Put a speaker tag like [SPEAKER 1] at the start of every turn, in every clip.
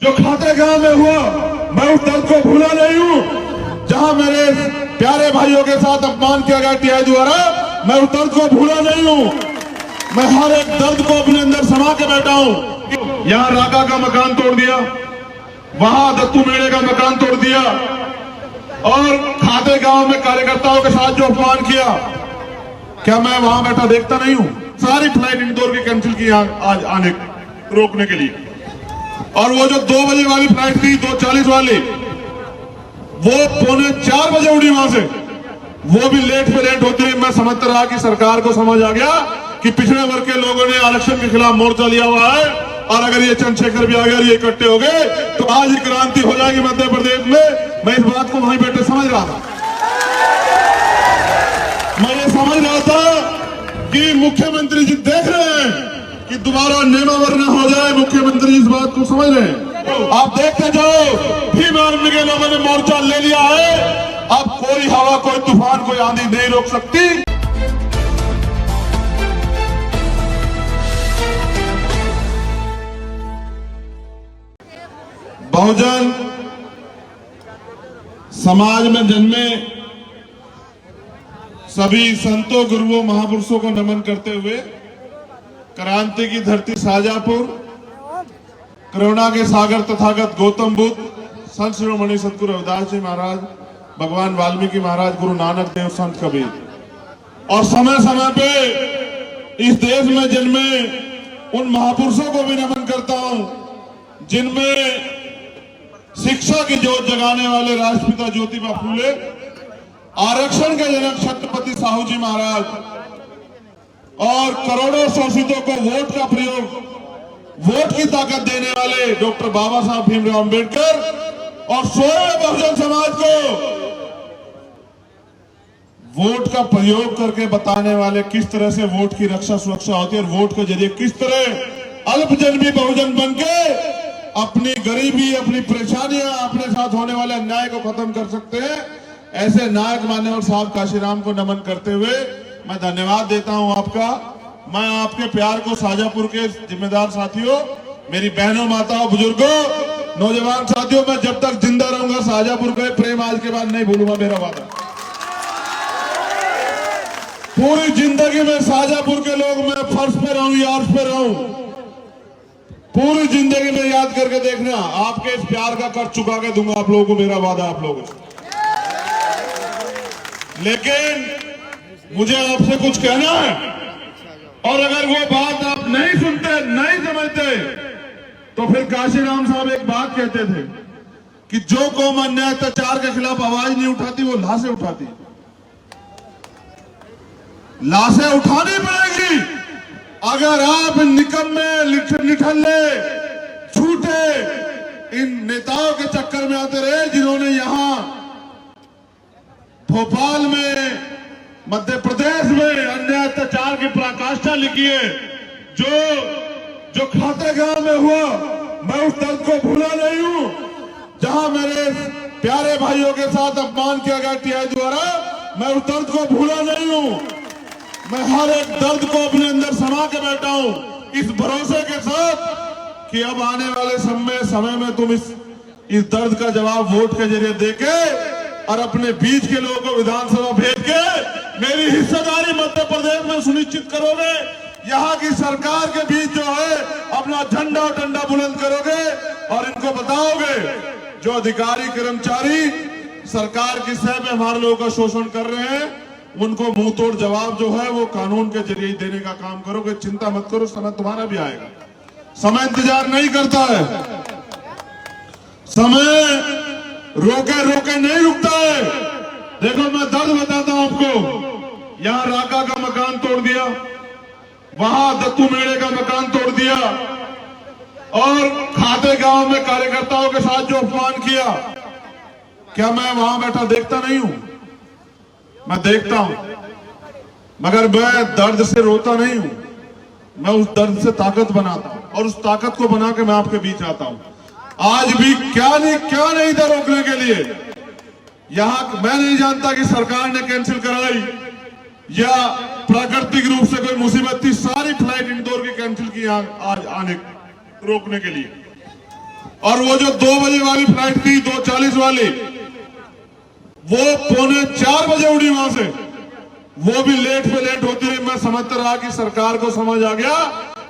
[SPEAKER 1] जो खाते गांव में हुआ, मैं उस दर्द को भूला नहीं हूं। जहां मेरे प्यारे भाइयों के साथ अपमान किया गया टीआई द्वारा, मैं उस दर्द को भूला नहीं हूं। मैं हर एक दर्द को अपने अंदर समा के बैठा हूं। यहां राका का मकान तोड़ दिया, वहां दत्तू मेड़े का मकान तोड़ दिया, और खाते गांव में कार्यकर्ताओं के साथ जो अपमान किया, क्या मैं वहां बैठा देखता नहीं हूं? सारी फ्लाइट इंदौर की कैंसिल की आज आने रोकने के लिए। और वो जो 2 बजे वाली फ्लाइट थी, 2:40 वाली, वो 3:45 बजे उड़ी वहां से। वो भी लेट पे लेट होती है। मैं समझता रहा कि सरकार को समझ आ गया कि पिछड़े वर्ग के लोगों ने आरक्षण के खिलाफ मोर्चा लिया हुआ है, और अगर ये चंद्रशेखर भी आ गया, ये इकट्ठे हो गए, तो आज ही क्रांति हो जाएगी मध्य प्रदेश में। मैं इस बात को वहीं बैठे समझ रहा था। मैं ये समझ रहा था कि मुख्यमंत्री जी देख रहे हैं कि दोबारा नेमावर न हो जाए। मुख्यमंत्री इस बात को समझ रहे हैं। आप देखते जाओ, भीम आर्मी के लोगों ने मोर्चा ले लिया है। अब कोई हवा, कोई तूफान, कोई आंधी नहीं रोक सकती। बहुजन समाज में जन्मे सभी संतों, गुरुओं, महापुरुषों को नमन करते हुए, क्रांति की धरती शाहजहांपुर, करुणा के सागर तथागत गौतम बुद्ध, संत शिरोमणि सतगुरु रविदास जी महाराज, भगवान वाल्मीकि महाराज, गुरु नानक देव, संत कबीर, और समय समय पे इस देश में जन्मे उन महापुरुषों को भी नमन करता हूं जिनमें शिक्षा की जोत जगाने वाले राष्ट्रपिता ज्योतिबा फूले, आरक्षण के जनक छत्रपति साहू जी महाराज, और करोड़ों शोषितों को वोट का प्रयोग, वोट की ताकत देने वाले डॉक्टर बाबा साहब भीमराव अंबेडकर, और सोए बहुजन समाज को वोट का प्रयोग करके बताने वाले किस तरह से वोट की रक्षा सुरक्षा होती है, और वोट के जरिए किस तरह अल्पजन्मी बहुजन बनके अपनी गरीबी, अपनी परेशानियां, अपने साथ होने वाले अन्याय को खत्म कर सकते हैं। ऐसे नायक मान्यवर साहब काशीराम को नमन करते हुए मैं धन्यवाद देता हूं आपका। मैं आपके प्यार को शाहजहांपुर के जिम्मेदार साथियों, मेरी बहनों, माताओं, बुजुर्गों, नौजवान साथियों, मैं जब तक जिंदा रहूंगा शाहजहांपुर का प्रेम आज के बाद नहीं भूलूंगा, मेरा वादा। पूरी जिंदगी में शाहजहांपुर के लोग, मैं फर्श पे रहूं या अर्श पे रहूं, पूरी जिंदगी में याद करके देखना, आपके इस प्यार का कर चुका के दूंगा आप लोगों को, मेरा वादा आप लोगों से। लेकिन मुझे आपसे कुछ कहना है, और अगर वो बात आप नहीं सुनते, नहीं समझते, तो फिर काशीराम साहब एक बात कहते थे कि जो कौम अन्याय अत्याचार के खिलाफ आवाज नहीं उठाती, वो लाशें उठाती। लाशें उठानी पड़ेगी। अगर आप निकम्मे, निठल्ले, झूठे इन नेताओं के चक्कर में आते रहे, जिन्होंने यहां भोपाल में, मध्य प्रदेश में अन्याय अत्याचार की पराकाष्ठा लिखी है, जो खाते गांव में हुआ, मैं उस दर्द को भूला नहीं हूं। जहां मेरे प्यारे भाइयों के साथ अपमान किया गया टीआई द्वारा, मैं उस दर्द को भूला नहीं हूं। मैं हर एक दर्द को अपने अंदर समा के बैठा हूं, इस भरोसे के साथ कि अब आने वाले समय में तुम इस दर्द का जवाब वोट के जरिए देके, और अपने बीच के लोगों को विधानसभा भेज के मेरी हिस्सेदारी मध्य प्रदेश में सुनिश्चित करोगे। यहाँ की सरकार के बीच जो है अपना झंडा और डंडा बुलंद करोगे, और इनको बताओगे जो अधिकारी कर्मचारी सरकार की सह में हमारे लोगों का शोषण कर रहे हैं, उनको मुंह तोड़ जवाब जो है वो कानून के जरिए देने का काम करोगे। चिंता मत करो, समय तुम्हारा भी आएगा। समय इंतजार नहीं करता है, समय रोके रोके नहीं रुकता है। देखो, मैं दर्द बताता हूं आपको। यहां राका का मकान तोड़ दिया, वहां दत्तू मेड़े का मकान तोड़ दिया, और खाते गांव में कार्यकर्ताओं के साथ जो अपमान किया, क्या मैं वहां बैठा देखता नहीं हूं? मैं देखता हूं, मगर मैं दर्द से रोता नहीं हूं। मैं उस दर्द से ताकत बनाता हूं, और उस ताकत को बना के मैं आपके बीच आता हूं। आज भी क्या नहीं था रोकने के लिए। यहां मैं नहीं जानता कि सरकार ने कैंसिल कराई या प्राकृतिक रूप से कोई मुसीबत थी। सारी फ्लाइट इंदौर की कैंसिल की आज आने रोकने के लिए। और वो जो 2 बजे वाली फ्लाइट थी, 2:40 वाली, वो 3:45 बजे उड़ी वहां से, वो भी लेट पे लेट होती रही। मैं समझता रहा कि सरकार को समझ आ गया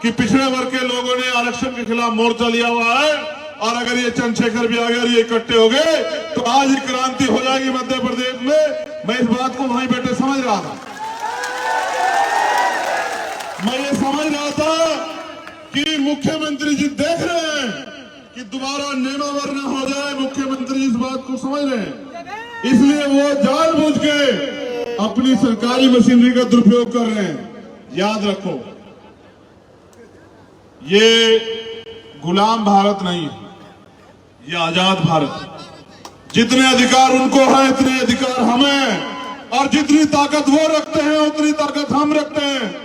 [SPEAKER 1] कि पिछड़े वर्ग के लोगों ने आरक्षण के खिलाफ मोर्चा लिया हुआ है, और अगर ये चंद्रशेखर भी आ गए और ये इकट्ठे हो गए तो आज ही क्रांति हो जाएगी मध्य प्रदेश में। मैं इस बात को वहीं बैठे समझ रहा था। मैं ये समझ रहा था कि मुख्यमंत्री जी देख रहे हैं कि दोबारा नेमावर न हो जाए। मुख्यमंत्री इस बात को समझ रहे हैं, इसलिए वो जानबूझ के अपनी सरकारी मशीनरी का दुरुपयोग कर रहे हैं। याद रखो, ये गुलाम भारत नहीं है, ये आजाद भारत। जितने अधिकार उनको हैं इतने अधिकार हमें, और जितनी ताकत वो रखते हैं उतनी ताकत हम रखते हैं।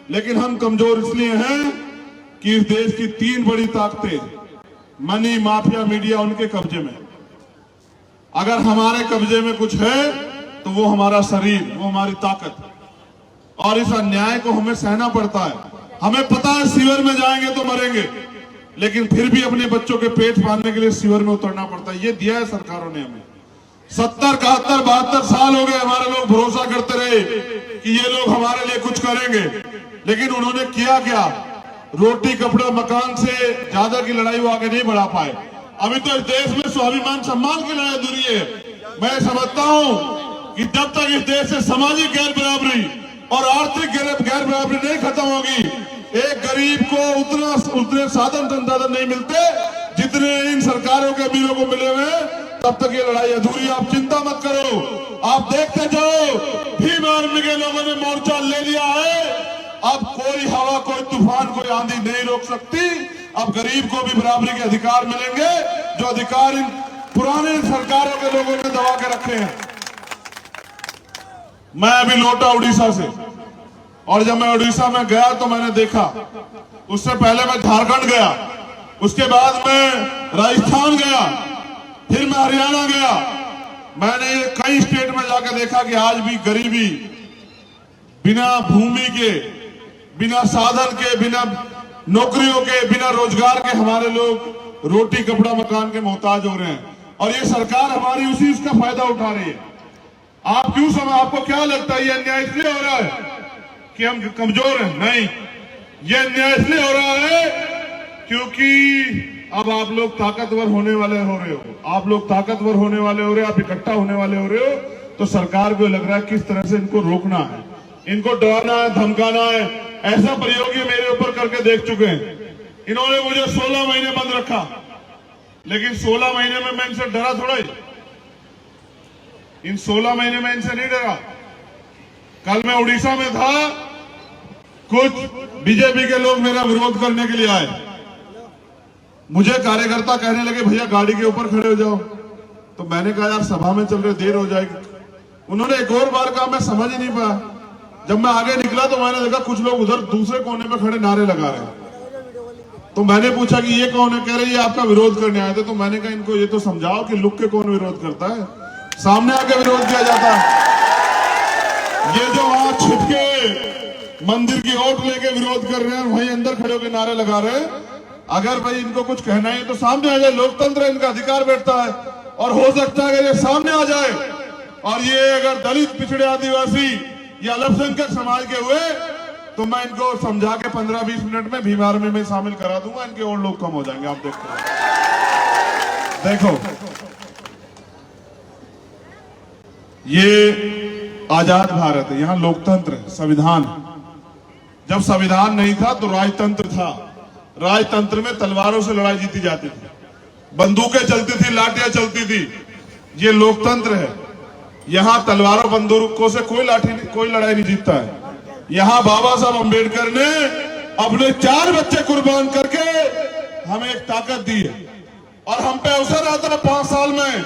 [SPEAKER 1] लेकिन हम कमजोर इसलिए हैं कि इस देश की 3 बड़ी ताकतें, मनी, माफिया, मीडिया, उनके कब्जे में। अगर हमारे कब्जे में कुछ है तो वो हमारा शरीर, वो हमारी ताकत, और इस अन्याय को हमें सहना पड़ता है। हमें पता है शिविर में जाएंगे तो मरेंगे, लेकिन फिर भी अपने बच्चों के पेट पालने के लिए शिविर में उतरना पड़ता है। ये दिया है सरकारों ने हमें। 70, 71, 72 साल हो गए हमारे लोग भरोसा करते रहे कि ये लोग हमारे लिए कुछ करेंगे, लेकिन उन्होंने किया क्या? रोटी, कपड़ा, मकान से ज्यादा की लड़ाई वो आगे नहीं बढ़ा पाए। अभी तो इस देश में स्वाभिमान सम्मान की लड़ाई अधूरी है। मैं समझता हूं कि जब तक इस देश से सामाजिक गैर बराबरी और आर्थिक गैर बराबरी नहीं खत्म होगी, एक गरीब को उतने साधन संसाधन नहीं मिलते जितने इन सरकारों के वीरों को मिले हुए, तब तक ये लड़ाई अधूरी। आप चिंता मत करो, आप देखते जाओ। भीम आर्मी के लोगों ने मोर्चा ले लिया है। अब कोई हवा, कोई तूफान, कोई आंधी नहीं रोक सकती। अब गरीब को भी बराबरी के अधिकार मिलेंगे, जो अधिकार इन पुराने सरकारों के लोगों ने दबा के रखे हैं। मैं अभी लौटा उड़ीसा से, और जब मैं उड़ीसा में गया तो मैंने देखा, उससे पहले मैं झारखंड गया, उसके बाद मैं राजस्थान गया, फिर मैं हरियाणा गया। मैंने कई स्टेट में जाकर देखा कि आज भी गरीबी, बिना भूमि के, बिना साधन के, बिना नौकरियों के, बिना रोजगार के हमारे लोग रोटी, कपड़ा, मकान के मोहताज हो रहे हैं। और ये सरकार हमारी उसी इसका फायदा उठा रही है। आप क्यों समझ, आपको क्या लगता है ये अन्याय इसलिए हो रहा है कि हम कमजोर हैं? नहीं, ये अन्याय इसलिए हो रहा है क्योंकि अब आप लोग ताकतवर होने वाले हो रहे हो। आप लोग ताकतवर होने वाले हो रहे हो, आप इकट्ठा होने वाले हो रहे हो, तो सरकार को लग रहा है किस तरह से इनको रोकना है, इनको डराना है, धमकाना है। ऐसा प्रयोग ये मेरे ऊपर करके देख चुके हैं। इन्होंने मुझे 16 महीने बंद रखा, लेकिन 16 महीने में मैं इनसे डरा थोड़ा ही। इन 16 महीने में इनसे नहीं डरा। कल मैं उड़ीसा में था, कुछ बीजेपी के लोग मेरा विरोध करने के लिए आए। मुझे कार्यकर्ता कहने लगे भैया गाड़ी के ऊपर खड़े हो जाओ, तो मैंने कहा यार सभा में चल रहे, देर हो जाएगी। उन्होंने एक और बार कहा, मैं समझ ही नहीं पाया। जब मैं आगे निकला तो मैंने देखा कुछ लोग उधर दूसरे कोने में खड़े नारे लगा रहे हैं। तो मैंने पूछा कि ये कौन है? कह रहे ये आपका विरोध करने आए थे। तो मैंने कहा इनको ये तो समझाओ कि लुक के कौन विरोध करता है, सामने आके विरोध किया जाता है। ये जो वहां छिपके मंदिर की ओट लेके विरोध कर रहे हैं, वहीं अंदर खड़े होकर नारे लगा रहे हैं। अगर भाई इनको कुछ कहना है तो सामने आ जाए, लोकतंत्र है, इनका अधिकार बैठता है। और हो सकता है कि ये सामने आ जाए, और ये अगर दलित, पिछड़े, आदिवासी या अल्पसंख्यक समाज के हुए तो मैं इनको समझा के 15-20 मिनट में भीम आर्मी में शामिल करा दूंगा। इनके और लोग कम हो जाएंगे, आप देखो। ये आजाद भारत है, यहां लोकतंत्र है, संविधान। जब संविधान नहीं था तो राजतंत्र था। राजतंत्र में तलवारों से लड़ाई जीती जाती थी, बंदूकें चलती थी, लाठियां चलती थी। ये लोकतंत्र है, यहां तलवारों बंदूकों से कोई लड़ाई नहीं जीतता है। यहां बाबा साहब अंबेडकर ने अपने 4 बच्चे कुर्बान करके हमें एक ताकत दी है, और हम पे अवसर आता है 5 साल में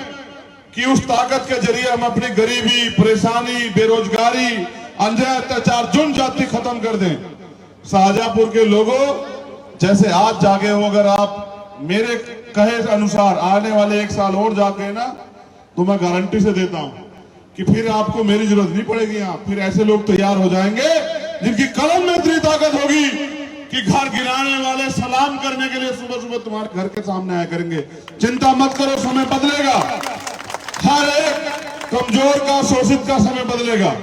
[SPEAKER 1] कि उस ताकत के जरिए हम अपनी गरीबी, परेशानी, बेरोजगारी, अन्याय, अत्याचार, जुर्म जाति खत्म कर दें। शाहजहांपुर के लोगों जैसे आज जागे हो, अगर आप मेरे कहे अनुसार आने वाले 1 साल और जागे ना, तो मैं गारंटी से देता हूं कि फिर आपको मेरी जरूरत नहीं पड़ेगी। यहाँ फिर ऐसे लोग तैयार हो जाएंगे जिनकी कलम में इतनी ताकत होगी कि घर गिराने वाले सलाम करने के लिए सुबह सुबह तुम्हारे घर के सामने आया करेंगे। चिंता मत करो, समय बदलेगा। हर एक कमजोर का, शोषित का समय बदलेगा।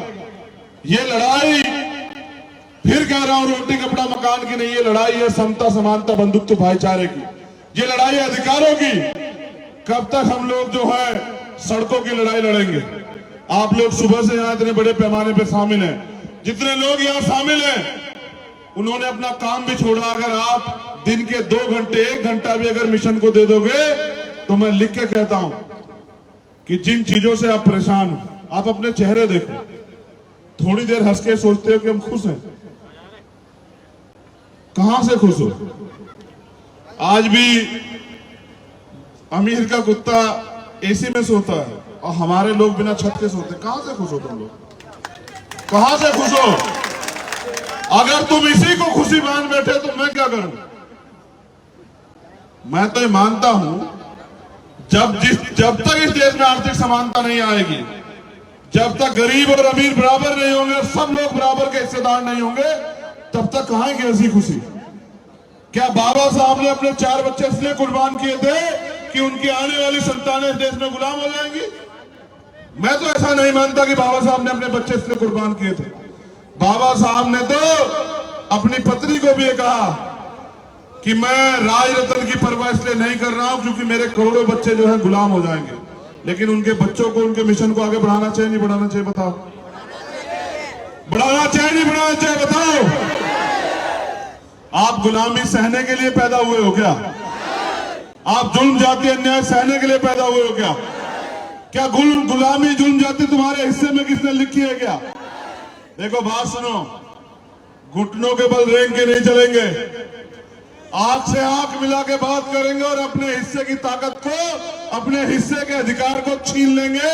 [SPEAKER 1] ये लड़ाई, फिर कह रहा हूं, रोटी कपड़ा मकान की नहीं, ये लड़ाई है समता, समानता, बंधुत्व, भाईचारे की। ये लड़ाई है अधिकारों की। कब तक हम लोग जो है सड़कों की लड़ाई लड़ेंगे? आप लोग सुबह से यहां इतने बड़े पैमाने पर शामिल हैं। जितने लोग यहां शामिल हैं उन्होंने अपना काम भी छोड़ा। अगर आप दिन के 2 घंटे, 1 घंटा भी अगर मिशन को दे दोगे तो मैं लिख के कहता हूं कि जिन चीजों से आप परेशान हो, आप अपने चेहरे देखो। थोड़ी देर हंस के सोचते हो कि हम खुश हैं। कहां से खुश हो? आज भी अमीर का कुत्ता एसी में सोता है और हमारे लोग बिना छत के सोते। कहां से खुश हो तुम लोग? कहां से खुश हो? अगर तुम इसी को खुशी मान बैठे तो मैं क्या करूं? मैं तो ये मानता हूं जब तक इस देश में आर्थिक समानता नहीं आएगी, जब तक गरीब और अमीर बराबर नहीं होंगे, सब लोग बराबर के हिस्सेदार नहीं होंगे, तब तक कहां की ऐसी खुशी? क्या बाबा साहब ने अपने 4 बच्चे इसलिए कुर्बान किए थे कि उनकी आने वाली संतानें इस देश में गुलाम हो जाएंगी? मैं तो ऐसा नहीं मानता कि बाबा साहब ने अपने बच्चे इसलिए कुर्बान किए थे। बाबा साहब ने तो अपनी पत्नी को भी कहा कि मैं राज रत्न की परवाह इसलिए नहीं कर रहा हूं क्योंकि मेरे करोड़ों बच्चे जो है गुलाम हो जाएंगे। लेकिन उनके बच्चों को, उनके मिशन को आगे बढ़ाना चाहिए, नहीं बढ़ाना चाहिए? बताओ। बढ़ाना चाहिए, नहीं बढ़ाना चाहिए? बताओ। आप गुलामी सहने के लिए पैदा हुए हो क्या? आप जुल्म जाति अन्याय सहने के लिए पैदा हुए हो क्या? क्या गुलामी, जुल्म जाति तुम्हारे हिस्से में किसने लिखी है क्या? देखो, बात सुनो, घुटनों के बल रेंग के नहीं चलेंगे। आंख से आंख मिला के बात करेंगे और अपने हिस्से की ताकत को, अपने हिस्से के अधिकार को छीन लेंगे।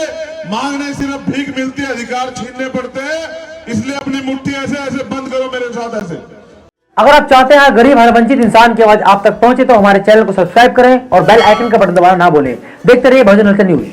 [SPEAKER 1] मांगने सिर्फ भीख मिलती है, अधिकार छीनने पड़ते हैं। इसलिए अपनी मुट्ठी ऐसे ऐसे बंद करो मेरे साथ ऐसे।
[SPEAKER 2] अगर आप चाहते हैं गरीब हर वंचित इंसान की आवाज आप तक पहुंचे तो हमारे चैनल को सब्सक्राइब करें और बेल आइकन का बटन दबाना ना भूलें। देखते रहिए बहुजन न्यूज।